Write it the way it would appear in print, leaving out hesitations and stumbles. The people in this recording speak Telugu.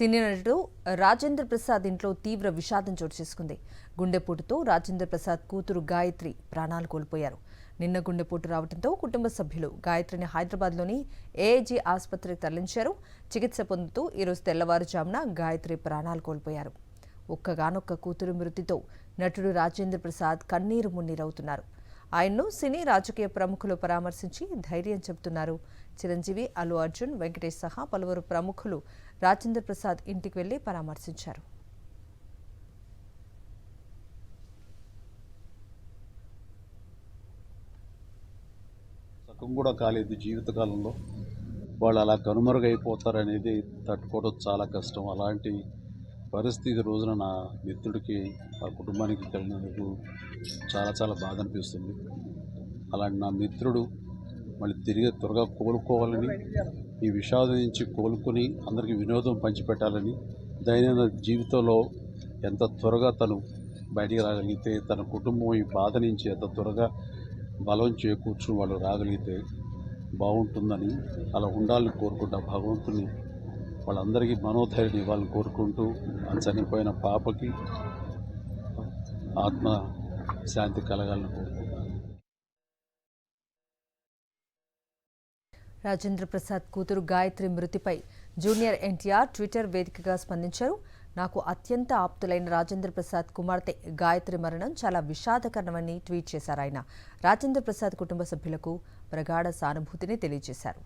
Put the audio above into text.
సీనియర్ నటుడు రాజేంద్ర ప్రసాద్ ఇంట్లో తీవ్ర విషాదం చోటు చేసుకుంది. గుండెపోటుతో రాజేంద్ర ప్రసాద్ కూతురు గాయత్రి ప్రాణాలు కోల్పోయారు. నిన్న గుండెపోటు రావడంతో కుటుంబ సభ్యులు గాయత్రిని హైదరాబాద్లోని ఏఐజీ ఆసుపత్రికి తరలించారు. చికిత్స పొందుతూ ఈరోజు తెల్లవారుజామున గాయత్రి ప్రాణాలు కోల్పోయారు. ఒక్కగానొక్క కూతురు మృతితో నటుడు రాజేంద్ర ప్రసాద్ కన్నీరు మున్నీరవుతున్నారు. ఆయన్ను సినీ రాజకీయ ప్రముఖులు పరామర్శించి ధైర్యం చెబుతున్నారు. చిరంజీవి, అల్లు అర్జున్, వెంకటేష్ సహా పలువురు ప్రముఖులు రాజేంద్ర ప్రసాద్ ఇంటికి వెళ్లి పరామర్శించారు. సగం కూడా కాలేదు జీవితకాలంలో. వాళ్ళు అలా కనుమరుగైపోతారనేది తట్టుకోవడం చాలా కష్టం. అలాంటి పరిస్థితి రోజున నా మిత్రుడికి, ఆ కుటుంబానికి కలిగినందుకు చాలా చాలా బాధ అనిపిస్తుంది. అలాంటి నా మిత్రుడు మళ్ళీ తిరిగి త్వరగా కోలుకోవాలని, ఈ విషాదం నుంచి కోలుకొని అందరికీ వినోదం పంచిపెట్టాలని, దైనందిన జీవితంలో ఎంత త్వరగా తను బయటికి రాగలిగితే, తన కుటుంబం ఈ బాధ నుంచి ఎంత త్వరగా బలం చేకూర్చుని వాళ్ళు రాగలిగితే బాగుంటుందని, అలా ఉండాలని కోరుకుంటా. భగవంతుని వాళ్ళందరికీ మనోధైర్యం ఇవ్వాలని కోరుకుంటూ, ఆ చనిపోయిన పాపకి ఆత్మ శాంతి కలగాలని కోరుకుంటాను. రాజేంద్ర ప్రసాద్ కూతురు గాయత్రి మృతిపై జూనియర్ ఎన్టీఆర్ ట్విట్టర్ వేదికగా స్పందించారు. నాకు అత్యంత ఆప్తులైన రాజేంద్ర ప్రసాద్ కుమార్తె గాయత్రి మరణం చాలా విషాదకరమని ట్వీట్ చేశారు ఆయన. రాజేంద్ర ప్రసాద్ కుటుంబ సభ్యులకు ప్రగాఢ సానుభూతిని తెలియజేశారు.